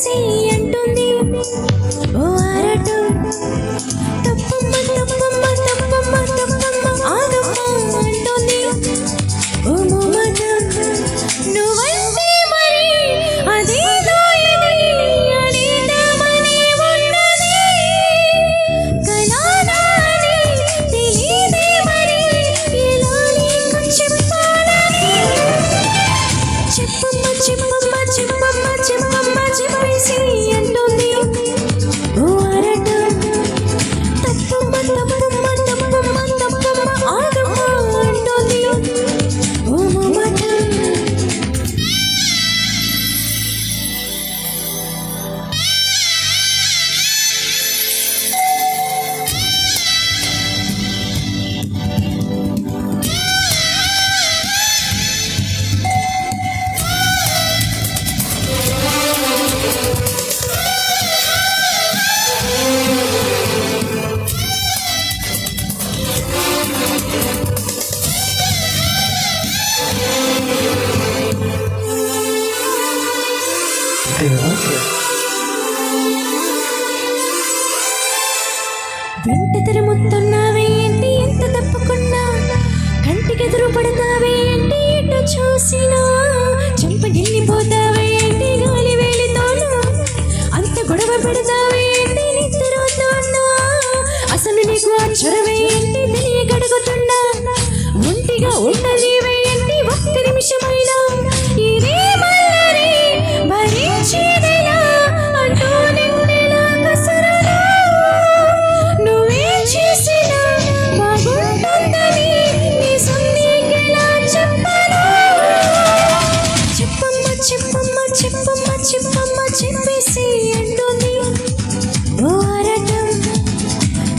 చెప్పేసి అంటుంది ఓ అరటు తప్పమ్మ తప్పమ్మ తప్పమ్మ తప్పమ్మ ఆగమ్మ అంటుంది ఓ మొమట నువ్వంటే మరి అదేదో ఇది అనేద్దామని ఉన్నది కలానా అని తెలీదే మరి ఎలా నీకు చెప్పాలని చెప్పమ్మ చెప్పమ్మ చెప్పమ్మ చెప్పమ్మ చెప్పేసి అంటుంది ఓ అరట తప్పమ్మ తప్పమ్మ తప్పమ్మ తప్పమ్మ ఆగమ్మ అంటుంది ఓ మొమట వెంటతెర మొత్తున్నావే ఏంటి ఎంత తప్పకున్నా కంటికెదురు పడతావే ఏంటి ఎటు చూసినా చెంపగిల్లిపోతావే ఏంటి గాలి వేలితోనా అంత గొడవ పెడతావే ఏంటి నిద్రతోనా అసలు నీకు ఆ చొరవే ఏంటి తెలియగడుగుతున్నా ఒంటిగా ఉన్నదివే ఏంటి ఒక్క నిమిషమైనా ఇదే మల్లరి భరించేదెలా అంటూ నిన్నెలా కసరలా నువ్వేం చేసినా బాగుంటుందని నీ సొంతకెలా చెప్పను చెప్పమ్మ చెప్పమ్మ చెప్పమ్మ చెప్పమ్మ చెప్పేసి అంటుంది ఓ అరటం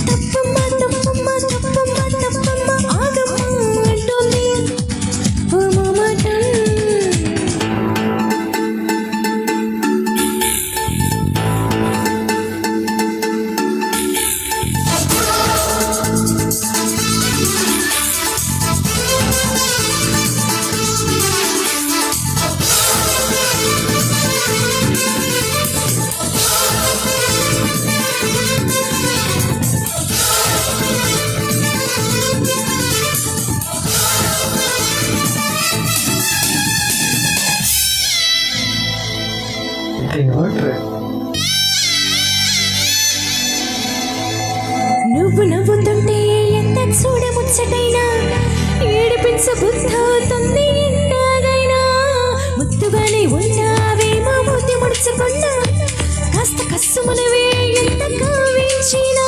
తప్పమ్మ తప్పమ్మ తప్పమ్మ తప్పమ్మ ఆగమ్మ అంటుంది ఓ మొమటం నువ్వు నవ్వుతుంటే ఎంత చూడముచ్చటైనా ఏడిపించ బుద్ధవుతుంది ఎంతగైనా ముద్దుగానే ఉన్నావేమో మూతి ముడుచుకున్నా కాస్త కస్సుమనవే ఎంత కావించినా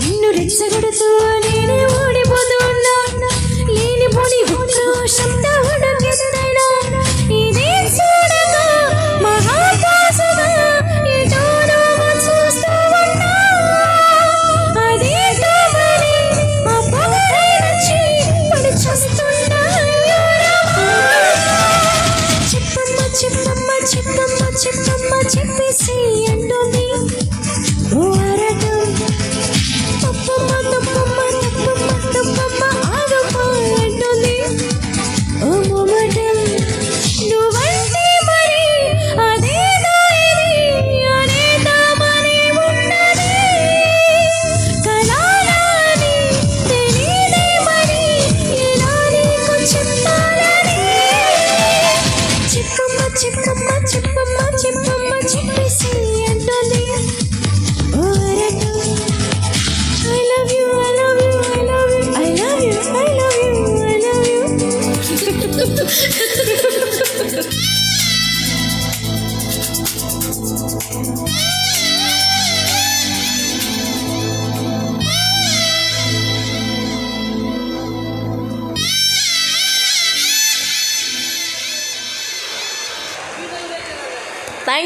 నిన్ను రెచ్చగొడుతూ నేనే ఓడిపోతున్నా లేనిపోని ఉక్రోషంతో ఉడుకెత్తైనా ఇదే చూడగా మహాకాశగా ఎటో నువ్వు చూస్తూ ఉన్నా అదేదో మరి ఆ పొగరే నచ్చి పడి చూస్తున్నా చెప్పమ్మ చెప్పమ్మ చెప్పమ్మ చెప్పమ్మ చెప్పేసి అంటుంది ఓ అరటం తప్పమ్మ తప్పమ్మ తప్పమ్మ తప్పమ్మ ఆగమ్మ అంటుంది ఓ మొమటం నువ్వంటే మరి అదేదో ఇది అనేద్దామని ఉన్నది కలానా అని తెలీదే మరి ఎలా నీకు చెప్పాలని చెప్పమ్మ చెప్పమ్మ చెప్పమ్మ చెప్పమ్మ చెప్పమ్మ